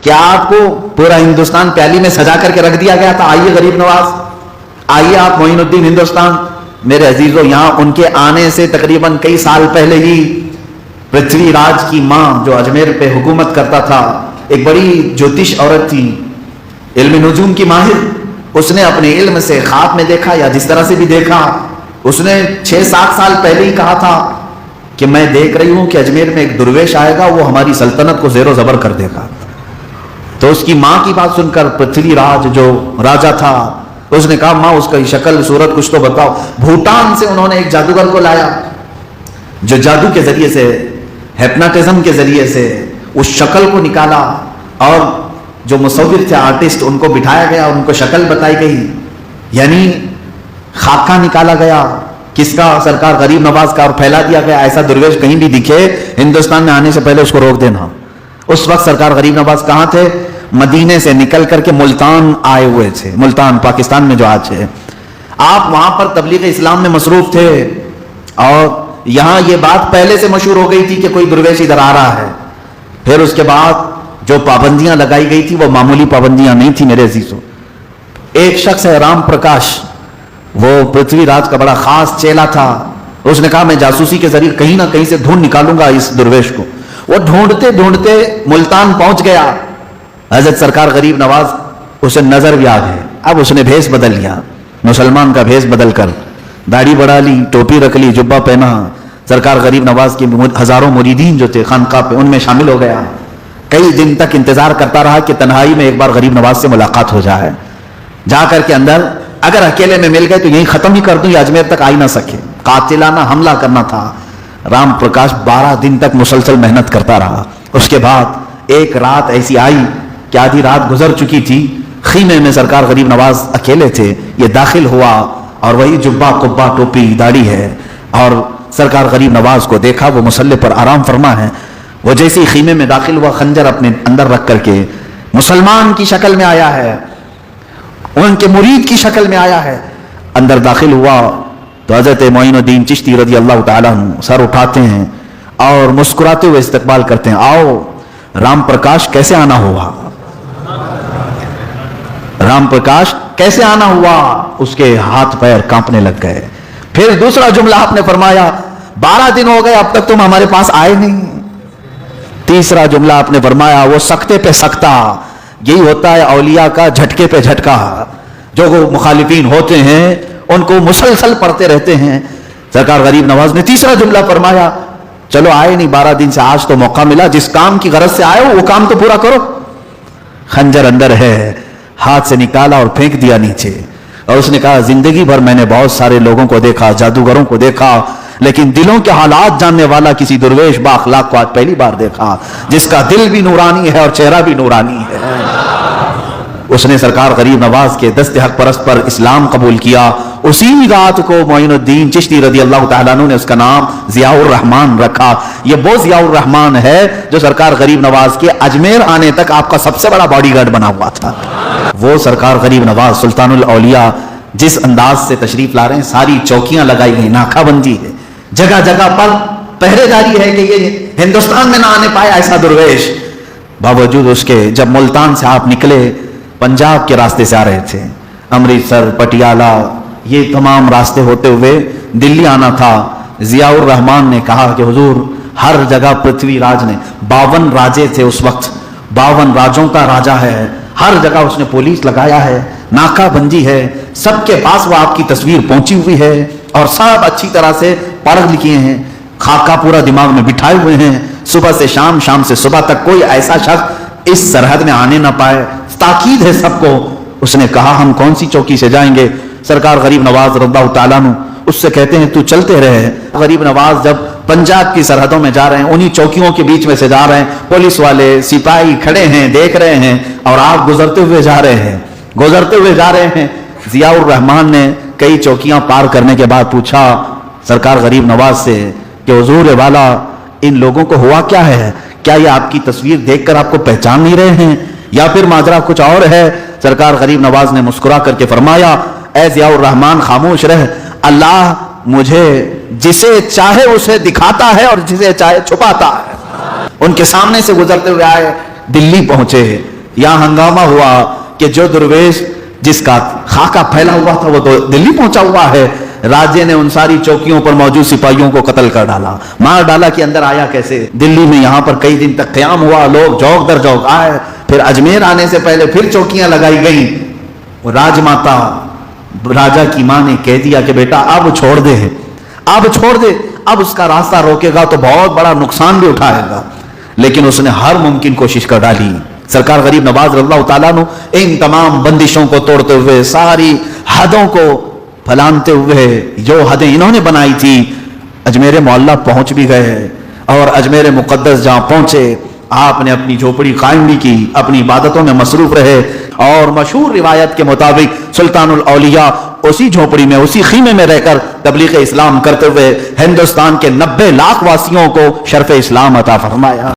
کیا آپ کو پورا ہندوستان پیالی میں سجا کر کے رکھ دیا گیا تھا؟ آئیے غریب نواز، آئیے آپ معین الدین ہندوستان۔ میرے عزیزو، یہاں ان کے آنے سے تقریباً کئی سال پہلے ہی پرتھوی راج کی ماں جو اجمیر پہ حکومت کرتا تھا، ایک بڑی جوتش عورت تھی، علم نجوم کی ماہر، اس نے اپنے علم سے خواب میں دیکھا یا جس طرح سے بھی دیکھا، اس نے 6-7 سال پہلے ہی کہا تھا کہ میں دیکھ رہی ہوں کہ اجمیر میں ایک درویش آئے گا، وہ ہماری سلطنت کو زیر و زبر کر دے گا۔ تو اس کی ماں کی بات سن کر پرتھوی راج جو راجا تھا، اس نے کہا ماں اس کا شکل صورت کچھ تو بتاؤ۔ بھوٹان سے انہوں نے ایک جادوگر کو لایا جو جادو کے ذریعے سے، ہیپناٹزم کے ذریعے سے اس شکل کو نکالا، اور جو مصور تھے آرٹسٹ ان کو بٹھایا گیا، ان کو شکل بتائی گئی، یعنی خاکہ نکالا گیا کس کا؟ سرکار غریب نواز کا، اور پھیلا دیا گیا ایسا درویش کہیں بھی دکھے ہندوستان میں آنے سے پہلے اس کو روک دینا۔ اس وقت سرکار غریب نواز کہاں تھے؟ مدینے سے نکل کر کے ملتان آئے ہوئے تھے، ملتان پاکستان میں جو آج ہے۔ آپ وہاں پر تبلیغ اسلام میں مصروف تھے، اور یہاں یہ بات پہلے سے مشہور ہو گئی تھی کہ کوئی درویش ادھر آ رہا ہے۔ پھر اس کے بعد جو پابندیاں لگائی گئی تھی وہ معمولی پابندیاں نہیں تھی میرے عزیزوں۔ ایک شخص ہے رام پرکاش، وہ پرتھوی راج کا بڑا خاص چیلا تھا، اس نے کہا میں جاسوسی کے ذریعے کہیں نہ کہیں سے ڈھونڈ نکالوں گا اس درویش کو۔ وہ ڈھونڈتے ڈھونڈتے ملتان پہنچ گیا۔ حضرت سرکار غریب نواز اسے نظر بھی آ گئے، اب اس نے بھیس بدل لیا، مسلمان کا بھیس بدل کر داڑھی بڑھا لی، ٹوپی رکھ لی، جبہ پہنا، سرکار غریب نواز کے ہزاروں مریدین جو تھے خانقاہ پہ ان میں شامل ہو گیا۔ کئی دن تک انتظار کرتا رہا کہ تنہائی میں ایک بار غریب نواز سے ملاقات ہو جائے، جا کر کے اندر اگر اکیلے میں مل گئے تو یہیں ختم ہی کر دوں، یہ اجمیر تک آ ہی نہ سکے، قاتلانہ حملہ کرنا تھا۔ رام پرکاش 12 دن تک مسلسل محنت کرتا رہا۔ اس کے بعد ایک رات ایسی آئی کہ آدھی رات گزر چکی تھی، خیمے میں سرکار غریب نواز اکیلے تھے، یہ داخل ہوا اور وہی جبہ قبہ ٹوپی داڑھی ہے، اور سرکار غریب نواز کو دیکھا وہ مصلی پر آرام فرما ہے۔ وہ جیسے ہی خیمے میں داخل ہوا، خنجر اپنے اندر رکھ کر کے مسلمان کی شکل میں آیا ہے، ان کے مرید کی شکل میں آیا ہے، اندر داخل ہوا تو حضرت معین الدین چشتی رضی اللہ تعالیٰ عنہ سر اٹھاتے ہیں اور مسکراتے ہوئے استقبال کرتے ہیں، آؤ رام پرکاش کیسے آنا ہوا؟ رام پرکاش کیسے آنا ہوا؟ اس کے ہاتھ پیر کانپنے لگ گئے۔ پھر دوسرا جملہ آپ نے فرمایا 12 دن ہو گئے اب تک تم ہمارے پاس آئے نہیں۔ تیسرا جملہ آپ نے فرمایا وہ سکتے پہ سکتا، یہی ہوتا ہے اولیاء کا جھٹکے پہ جھٹکا، جو وہ مخالفین ہوتے ہیں ان کو مسلسل پڑھتے رہتے ہیں۔ سرکار غریب نواز نے تیسرا جملہ فرمایا چلو آئے نہیں 12 دن سے، آج تو موقع ملا، جس کام کی غرض سے آئے ہو وہ کام تو پورا کرو۔ خنجر اندر ہے، ہاتھ سے نکالا اور پھینک دیا نیچے، اور اس نے کہا زندگی بھر میں نے بہت سارے لوگوں کو دیکھا، جادوگروں کو دیکھا، لیکن دلوں کے حالات جاننے والا کسی درویش با اخلاق کو آج پہلی بار دیکھا، جس کا دل بھی نورانی ہے اور چہرہ بھی نورانی ہے۔ اس نے سرکار غریب نواز کے دست حق پرست پر اسلام قبول کیا۔ اسی رات کو معین الدین چشتی رضی اللہ تعالیٰ عنہ نے اس کا نام ضیاء الرحمن رکھا۔ یہ وہ ضیاء الرحمن ہے جو سرکار غریب نواز کے اجمیر آنے تک آپ کا سب سے بڑا باڈی گارڈ بنا ہوا تھا۔ وہ سرکار غریب نواز سلطان الاولیاء جس انداز سے تشریف لا رہے ہیں، ساری چوکیاں لگائی گئی، ناکہ بندی ہے، جگہ جگہ پر پہرے داری ہے کہ یہ ہندوستان میں نہ آنے پائے ایسا درویش۔ باوجود اس کے جب ملتان سے آپ نکلے، پنجاب کے راستے سے آ رہے تھے، امرتسر، پٹیالہ، یہ تمام راستے ہوتے ہوئے دلی آنا تھا، ضیاء الرحمن نے کہا کہ حضور ہر جگہ پرتھوی راج نے 52 راجے تھے اس وقت، 52 راجوں کا راجا ہے، ہر جگہ اس نے پولیس لگایا ہے، ناکہ بندی ہے، سب کے پاس وہ آپ کی تصویر پہنچی ہوئی ہے اور سب اچھی طرح سے پڑھ لکھے ہیں، خاکہ پورا دماغ میں بٹھائے ہوئے ہیں، صبح سے شام، شام سے صبح تک کوئی ایسا شخص اس سرحد میں آنے نہ پائے، تاکید ہے سب کو۔ اس نے کہا ہم کون سی چوکی سے جائیں گے؟ سرکار غریب نواز رضی اللہ تعالیٰ عنہ اس سے کہتے ہیں تو چلتے رہے۔ غریب نواز جب پنجاب کی سرحدوں میں جا رہے ہیں، انہی چوکیوں کے بیچ میں سے جا رہے ہیں، پولیس والے سپاہی کھڑے ہیں دیکھ رہے ہیں، اور آپ گزرتے ہوئے جا رہے ہیں، گزرتے ہوئے جا رہے ہیں۔ ضیاء الرحمن نے کئی چوکیاں پار کرنے کے بعد پوچھا سرکار غریب نواز سے کہ حضور والا ان لوگوں کو ہوا کیا ہے؟ کیا یہ آپ کی تصویر دیکھ کر آپ کو پہچان نہیں رہے ہیں یا پھر ماجرا کچھ اور ہے؟ سرکار غریب نواز نے مسکرا کر کے فرمایا اے ضیاء الرحمن خاموش رہ، اللہ مجھے جسے چاہے اسے دکھاتا ہے اور جسے چاہے چھپاتا ہے۔ ان کے سامنے سے گزرتے ہوئے آئے، دلی پہنچے، یہاں ہنگامہ ہوا کہ جو درویش جس کا خاکہ پھیلا ہوا تھا وہ تو دلی پہنچا ہوا ہے، راجے نے ان ساری چوکیوں پر موجود سپاہیوں کو قتل کر ڈالا، مار ڈالا کہ اندر آیا کیسے؟ دلی میں یہاں پر کئی دن تک قیام ہوا، لوگ جوک در جوک آئے، پھر اجمیر آنے سے پہلے پھر چوکیاں لگائی گئیں۔ راج ماتا راجا کی ماں نے کہہ دیا کہ بیٹا اب چھوڑ دے، اب چھوڑ دے، اب اس کا راستہ روکے گا تو بہت بڑا نقصان بھی اٹھائے گا، لیکن اس نے ہر ممکن کوشش کر ڈالی۔ سرکار غریب نواز رضی اللہ تعالیٰ عنہ ان تمام بندشوں کو توڑتے ہوئے، ساری حدوں کو پھلانتے ہوئے، جو حدیں انہوں نے بنائی تھی، اجمیر معلیٰ پہنچ بھی گئے، اور اجمیر مقدس جہاں پہنچے آپ نے اپنی جھوپڑی قائم بھی کی، اپنی عبادتوں میں مصروف رہے، اور مشہور روایت کے مطابق سلطان الاولیاء اسی جھوپڑی میں، اسی خیمے میں رہ کر تبلیغ اسلام کرتے ہوئے ہندوستان کے 90 لاکھ واسیوں کو شرف اسلام عطا فرمایا۔